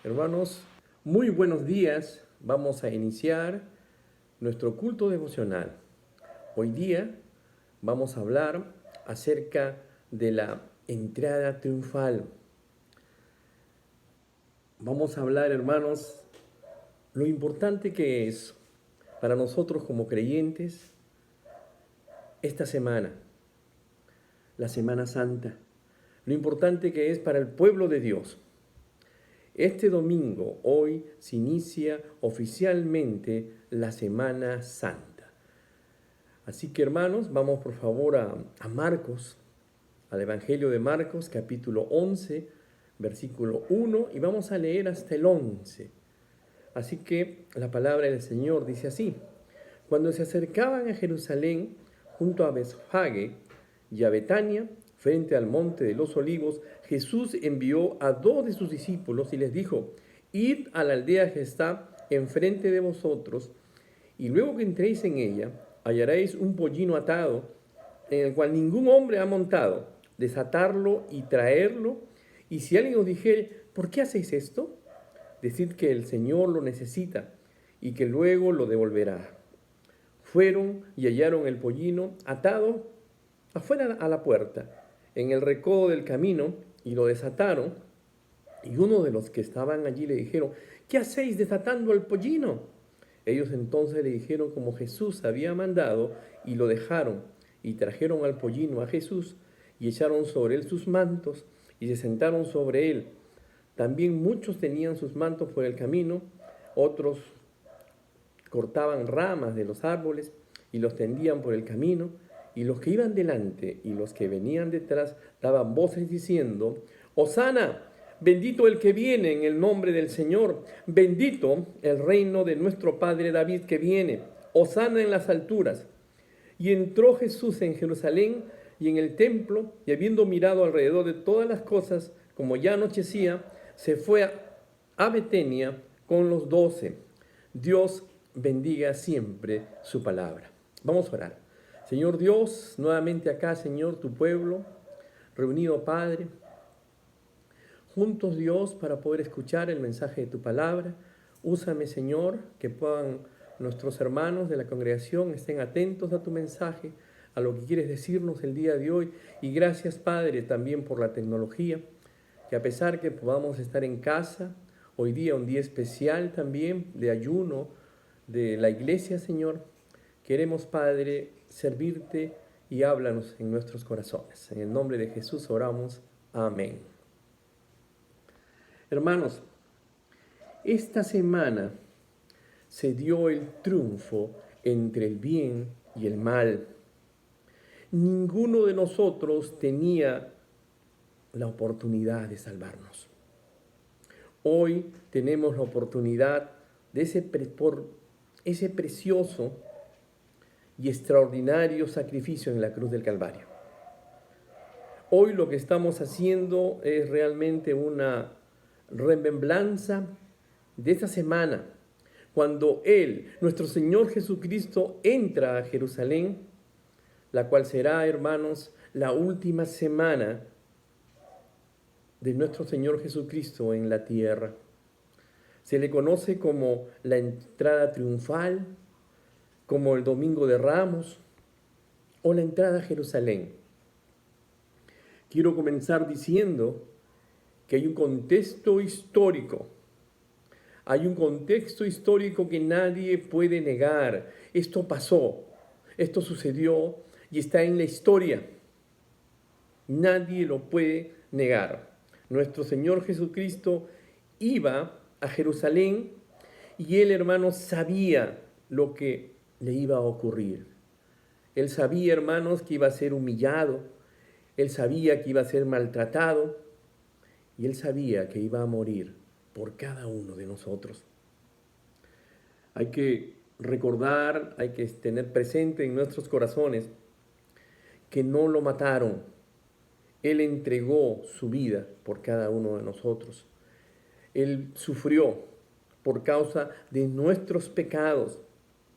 Hermanos, muy buenos días. Vamos a iniciar nuestro culto devocional. Hoy día vamos a hablar acerca de la entrada triunfal. Vamos a hablar, hermanos, lo importante que es para nosotros como creyentes esta semana, la Semana Santa. Lo importante que es para el pueblo de Dios. Este domingo, hoy, se inicia oficialmente la Semana Santa. Así que, hermanos, vamos por favor a Marcos, al Evangelio de Marcos, capítulo 11, versículo 1, y vamos a leer hasta el 11. Así que la palabra del Señor dice así: Cuando se acercaban a Jerusalén, junto a Betfagé y a Betania, frente al monte de los olivos, Jesús envió a 2 de sus discípulos y les dijo: Id a la aldea que está enfrente de vosotros, y luego que entréis en ella, hallaréis un pollino atado, en el cual ningún hombre ha montado. Desatarlo y traerlo, y si alguien os dijere: ¿por qué hacéis esto? Decid que el Señor lo necesita, y que luego lo devolverá. Fueron y hallaron el pollino atado afuera a la puerta, en el recodo del camino, y lo desataron. Y uno de los que estaban allí le dijeron: ¿qué hacéis desatando al pollino? Ellos entonces le dijeron como Jesús había mandado, y lo dejaron, y trajeron al pollino a Jesús, y echaron sobre él sus mantos, y se sentaron sobre él. También muchos tenían sus mantos por el camino, otros cortaban ramas de los árboles y los tendían por el camino, y los que iban delante y los que venían detrás daban voces diciendo: Hosana, bendito el que viene en el nombre del Señor, bendito el reino de nuestro padre David que viene, Hosana en las alturas. Y entró Jesús en Jerusalén y en el templo, y habiendo mirado alrededor de todas las cosas, como ya anochecía, se fue a Betania con los 12. Dios bendiga siempre su palabra. Vamos a orar. Señor Dios, nuevamente acá, Señor, tu pueblo, reunido, Padre, juntos, Dios, para poder escuchar el mensaje de tu palabra. Úsame, Señor, que puedan nuestros hermanos de la congregación estén atentos a tu mensaje, a lo que quieres decirnos el día de hoy. Y gracias, Padre, también por la tecnología, que a pesar que podamos estar en casa, hoy día un día especial también de ayuno de la iglesia, Señor, queremos, Padre, servirte y háblanos en nuestros corazones. En el nombre de Jesús oramos. Amén. Hermanos, esta semana se dio el triunfo entre el bien y el mal. Ninguno de nosotros tenía la oportunidad de salvarnos. Hoy tenemos la oportunidad de por ese precioso y extraordinario sacrificio en la cruz del Calvario. Hoy lo que estamos haciendo es realmente una remembranza de esa semana, cuando Él, nuestro Señor Jesucristo, entra a Jerusalén, la cual será, hermanos, la última semana de nuestro Señor Jesucristo en la tierra. Se le conoce como la entrada triunfal, como el Domingo de Ramos o la entrada a Jerusalén. Quiero comenzar diciendo que hay un contexto histórico. Hay un contexto histórico que nadie puede negar. Esto pasó, esto sucedió y está en la historia. Nadie lo puede negar. Nuestro Señor Jesucristo iba a Jerusalén y él, hermanos, sabía lo que le iba a ocurrir. Él sabía, hermanos, que iba a ser humillado. Él sabía que iba a ser maltratado. Y él sabía que iba a morir por cada uno de nosotros. Hay que recordar, hay que tener presente en nuestros corazones que no lo mataron. Él entregó su vida por cada uno de nosotros. Él sufrió por causa de nuestros pecados.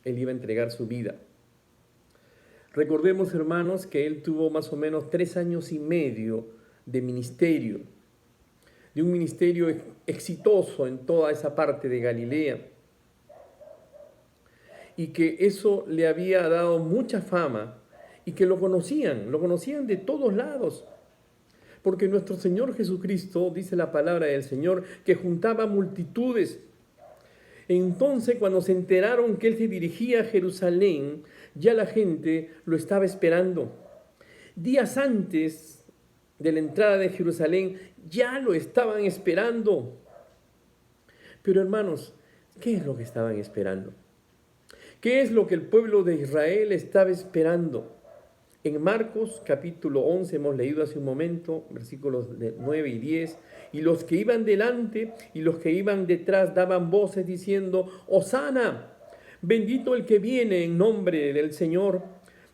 Él iba a entregar su vida. Recordemos, hermanos, que él tuvo más o menos 3 años y medio de ministerio. de un ministerio exitoso en toda esa parte de Galilea, y que eso le había dado mucha fama y que lo conocían de todos lados, porque nuestro Señor Jesucristo, dice la palabra del Señor, que juntaba multitudes. Entonces, cuando se enteraron que Él se dirigía a Jerusalén, ya la gente lo estaba esperando. Días antes de la entrada de Jerusalén, ya lo estaban esperando. Pero hermanos, ¿qué es lo que estaban esperando? ¿Qué es lo que el pueblo de Israel estaba esperando? En Marcos capítulo 11 hemos leído hace un momento, versículos 9 y 10, y los que iban delante y los que iban detrás daban voces diciendo, Hosana, bendito el que viene en nombre del Señor,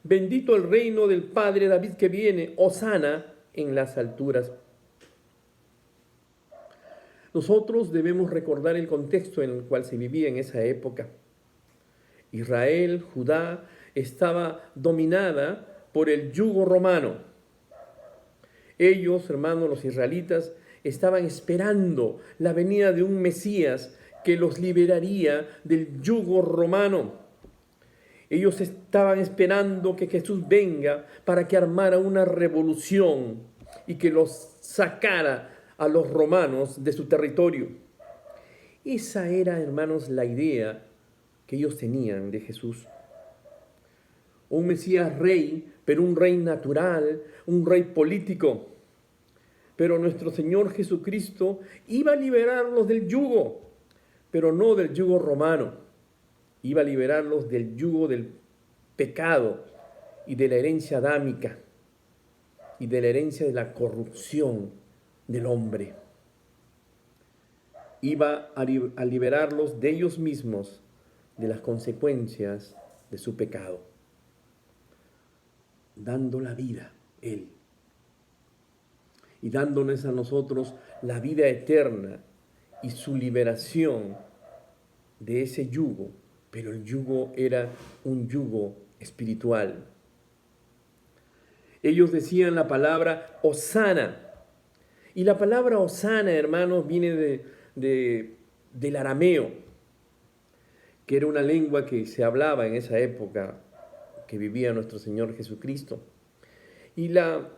bendito el reino del Padre David que viene, Hosana en las alturas. Nosotros debemos recordar el contexto en el cual se vivía en esa época. Israel, Judá, estaba dominada por el yugo romano. Ellos, hermanos, los israelitas, estaban esperando la venida de un Mesías que los liberaría del yugo romano. Ellos estaban esperando que Jesús venga para que armara una revolución y que los sacara a los romanos de su territorio. Esa era, hermanos, la idea que ellos tenían de Jesús. Un Mesías rey, pero un rey natural, un rey político. Pero nuestro Señor Jesucristo iba a liberarlos del yugo, pero no del yugo romano. Iba a liberarlos del yugo del pecado y de la herencia adámica y de la herencia de la corrupción del hombre. Iba a liberarlos de ellos mismos, de las consecuencias de su pecado, dando la vida, Él, y dándonos a nosotros la vida eterna y su liberación de ese yugo, pero el yugo era un yugo espiritual. Ellos decían la palabra Hosana, y la palabra Hosana, hermanos, viene del arameo, que era una lengua que se hablaba en esa época que vivía nuestro Señor Jesucristo. Y la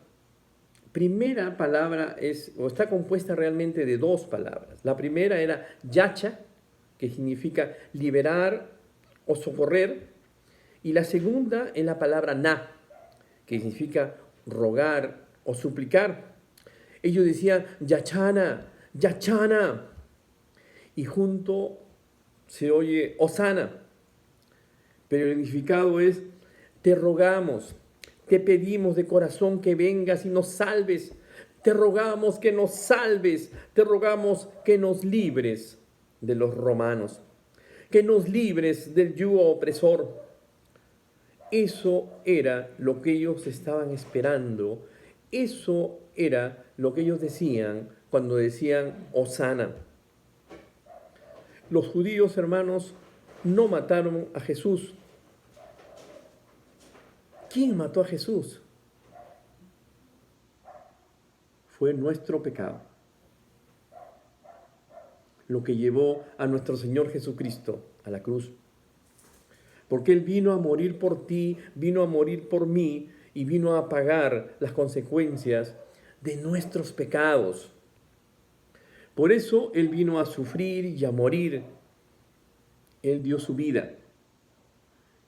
primera palabra está compuesta realmente de dos palabras. La primera era yacha, que significa liberar o socorrer, y la segunda es la palabra na, que significa rogar o suplicar. Ellos decían yachana, yachana, y junto se oye Hosana, pero el significado es te rogamos, te pedimos de corazón que vengas y nos salves, te rogamos que nos salves, te rogamos que nos libres de los romanos, que nos libres del yugo opresor. Eso era lo que ellos estaban esperando, eso era lo que ellos decían cuando decían Hosana. Los judíos, hermanos, no mataron a Jesús. ¿Quién mató a Jesús? Fue nuestro pecado, lo que llevó a nuestro Señor Jesucristo a la cruz. Porque Él vino a morir por ti, vino a morir por mí y vino a pagar las consecuencias de nuestros pecados. Por eso Él vino a sufrir y a morir. Él dio su vida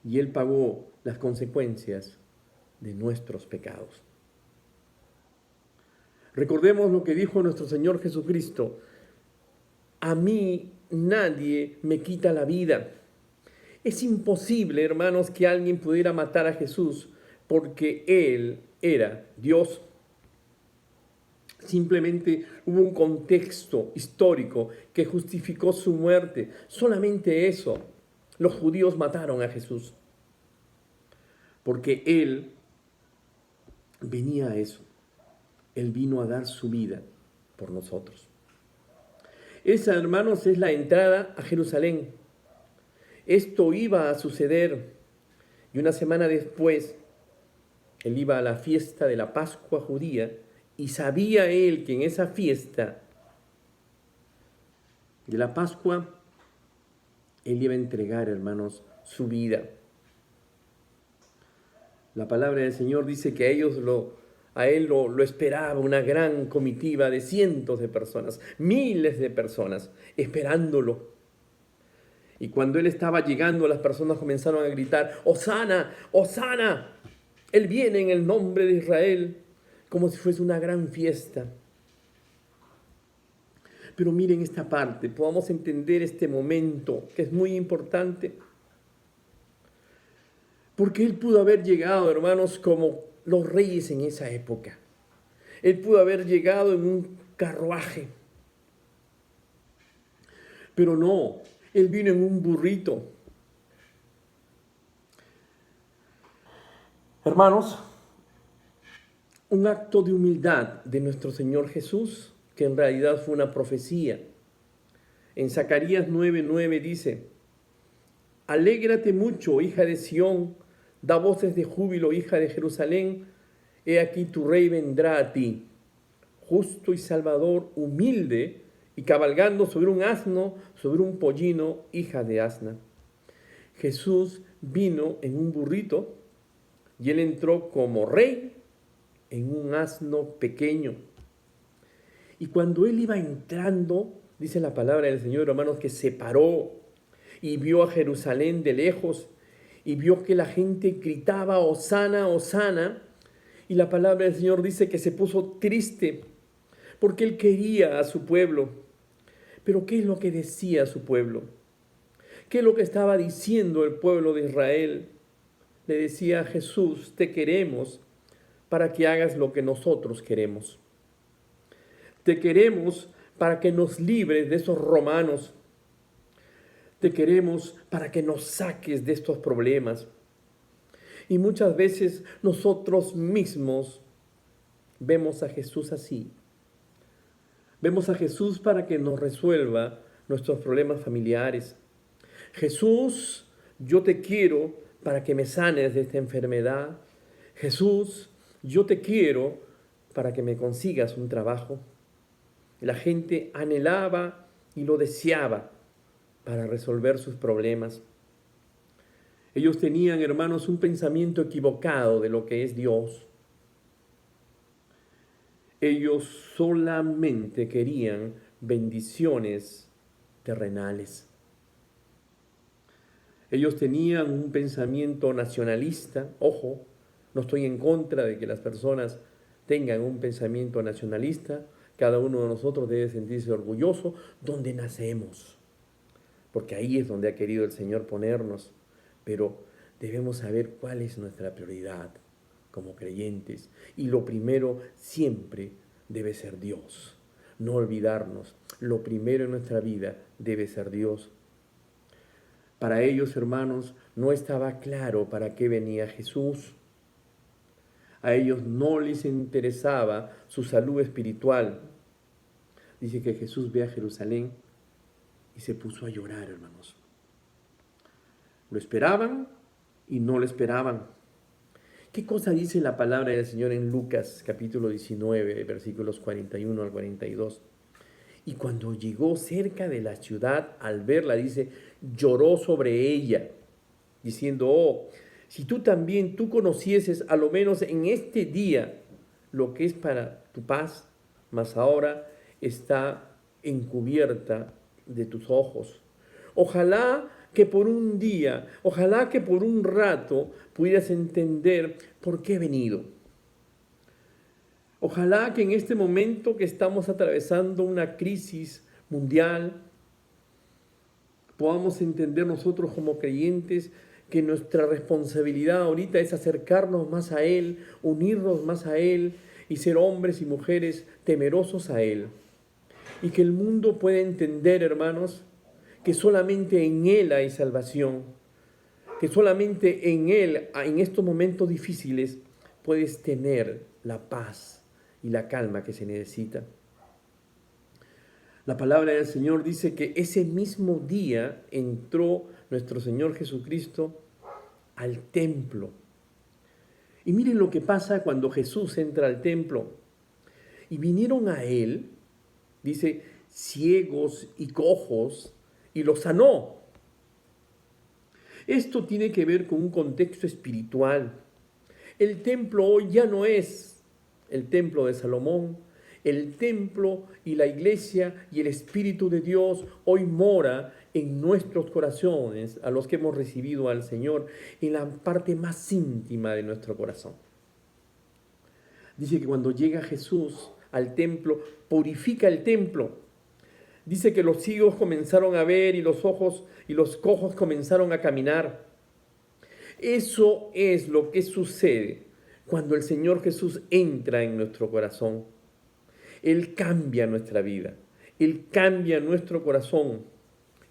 y Él pagó las consecuencias de nuestros pecados. Recordemos lo que dijo nuestro Señor Jesucristo: a mí nadie me quita la vida. Es imposible, hermanos, que alguien pudiera matar a Jesús porque Él era Dios. Simplemente hubo un contexto histórico que justificó su muerte. Solamente eso. Los judíos mataron a Jesús porque Él venía a eso. Él vino a dar su vida por nosotros. Esa, hermanos, es la entrada a Jerusalén. Esto iba a suceder y una semana después Él iba a la fiesta de la Pascua judía y sabía Él que en esa fiesta de la Pascua, Él iba a entregar, hermanos, su vida. La palabra del Señor dice que a Él lo esperaba una gran comitiva de cientos de personas, miles de personas, esperándolo. Y cuando Él estaba llegando, las personas comenzaron a gritar, ¡Hosana! ¡Hosana! Él viene en el nombre de Israel, como si fuese una gran fiesta. Pero miren esta parte, podamos entender este momento, que es muy importante. Porque Él pudo haber llegado, hermanos, como los reyes en esa época. Él pudo haber llegado en un carruaje. Pero no, Él vino en un burrito. Hermanos, un acto de humildad de nuestro Señor Jesús, que en realidad fue una profecía. En Zacarías 9:9 dice, alégrate mucho, hija de Sión, da voces de júbilo, hija de Jerusalén, he aquí tu rey vendrá a ti, justo y salvador, humilde, y cabalgando sobre un asno, sobre un pollino, hija de asna. Jesús vino en un burrito y Él entró como rey en un asno pequeño. Y cuando Él iba entrando, dice la palabra del Señor, hermanos, que se paró y vio a Jerusalén de lejos y vio que la gente gritaba, Hosana, Hosana. Y la palabra del Señor dice que se puso triste porque Él quería a su pueblo. Pero ¿qué es lo que decía su pueblo? ¿Qué es lo que estaba diciendo el pueblo de Israel? Le decía a Jesús, te queremos para que hagas lo que nosotros queremos. Te queremos para que nos libres de esos romanos. Te queremos para que nos saques de estos problemas. Y muchas veces nosotros mismos vemos a Jesús así. Vemos a Jesús para que nos resuelva nuestros problemas familiares. Jesús, yo te quiero para que me sanes de esta enfermedad. Jesús, yo te quiero para que me consigas un trabajo. La gente anhelaba y lo deseaba para resolver sus problemas. Ellos tenían, hermanos, un pensamiento equivocado de lo que es Dios. Ellos solamente querían bendiciones terrenales. Ellos tenían un pensamiento nacionalista. Ojo, no estoy en contra de que las personas tengan un pensamiento nacionalista. Cada uno de nosotros debe sentirse orgulloso donde nacemos, porque ahí es donde ha querido el Señor ponernos. Pero debemos saber cuál es nuestra prioridad como creyentes. Y lo primero siempre debe ser Dios. No olvidarnos, lo primero en nuestra vida debe ser Dios. Para ellos, hermanos, no estaba claro para qué venía Jesús. A ellos no les interesaba su salud espiritual. Dice que Jesús ve a Jerusalén y se puso a llorar, hermanos. Lo esperaban y no lo esperaban. ¿Qué cosa dice la palabra del Señor en Lucas capítulo 19, versículos 41 al 42? Y cuando llegó cerca de la ciudad, al verla, dice, lloró sobre ella, diciendo, oh, si tú también, tú conocieses a lo menos en este día lo que es para tu paz, mas ahora está encubierta de tus ojos. Ojalá que por un día, ojalá que por un rato pudieras entender por qué he venido. Ojalá que en este momento que estamos atravesando una crisis mundial, podamos entender nosotros como creyentes que nuestra responsabilidad ahorita es acercarnos más a Él, unirnos más a Él y ser hombres y mujeres temerosos a Él. Y que el mundo pueda entender, hermanos, que solamente en Él hay salvación, que solamente en Él, en estos momentos difíciles, puedes tener la paz y la calma que se necesita. La palabra del Señor dice que ese mismo día entró nuestro Señor Jesucristo al templo. Y miren lo que pasa cuando Jesús entra al templo. Y vinieron a Él, dice, ciegos y cojos y los sanó. Esto tiene que ver con un contexto espiritual. El templo hoy ya no es el templo de Salomón. El templo y la iglesia y el Espíritu de Dios hoy mora en nuestros corazones, a los que hemos recibido al Señor, en la parte más íntima de nuestro corazón. Dice que cuando llega Jesús al templo, purifica el templo. Dice que los ciegos comenzaron a ver y los ojos y los cojos comenzaron a caminar. Eso es lo que sucede cuando el Señor Jesús entra en nuestro corazón. Él cambia nuestra vida, Él cambia nuestro corazón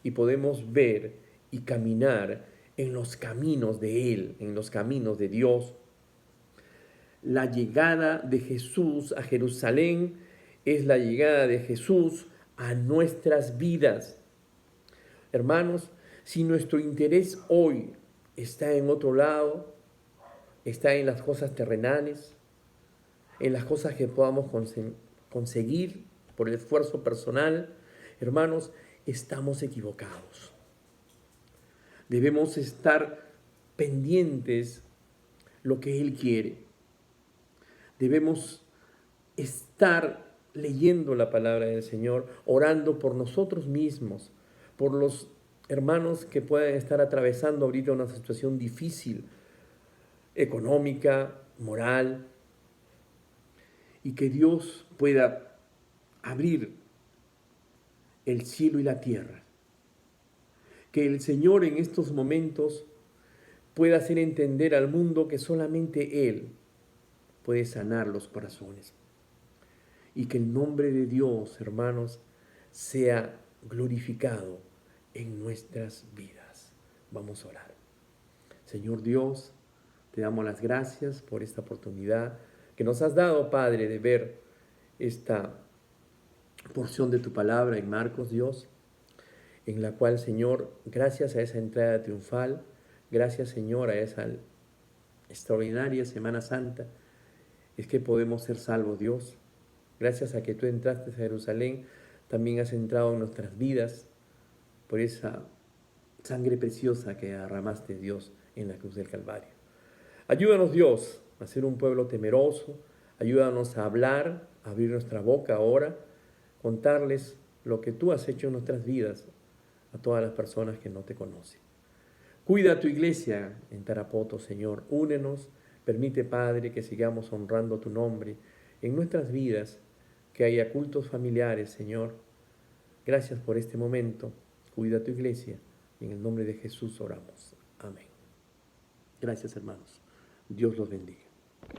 y podemos ver y caminar en los caminos de Él, en los caminos de Dios. La llegada de Jesús a Jerusalén es la llegada de Jesús a nuestras vidas. Hermanos, si nuestro interés hoy está en otro lado, está en las cosas terrenales, en las cosas que podamos conseguir por el esfuerzo personal, hermanos, estamos equivocados. Debemos estar pendientes lo que Él quiere. Debemos estar leyendo la palabra del Señor, orando por nosotros mismos, por los hermanos que puedan estar atravesando ahorita una situación difícil, económica, moral, y que Dios pueda abrir el cielo y la tierra. Que el Señor en estos momentos pueda hacer entender al mundo que solamente Él puede sanar los corazones. Y que el nombre de Dios, hermanos, sea glorificado en nuestras vidas. Vamos a orar. Señor Dios, te damos las gracias por esta oportunidad que nos has dado, Padre, de ver esta porción de tu palabra en Marcos, Dios, en la cual, Señor, gracias a esa entrada triunfal, gracias, Señor, a esa extraordinaria Semana Santa, es que podemos ser salvos, Dios. Gracias a que tú entraste a Jerusalén, también has entrado en nuestras vidas por esa sangre preciosa que derramaste, Dios, en la cruz del Calvario. Ayúdanos, Dios, a ser un pueblo temeroso. Ayúdanos a hablar, a abrir nuestra boca ahora, contarles lo que tú has hecho en nuestras vidas a todas las personas que no te conocen. Cuida a tu iglesia en Tarapoto, Señor. Únenos. Permite, Padre, que sigamos honrando tu nombre en nuestras vidas, que haya cultos familiares, Señor. Gracias por este momento. Cuida a tu iglesia. Y en el nombre de Jesús oramos. Amén. Gracias, hermanos. Dios los bendiga.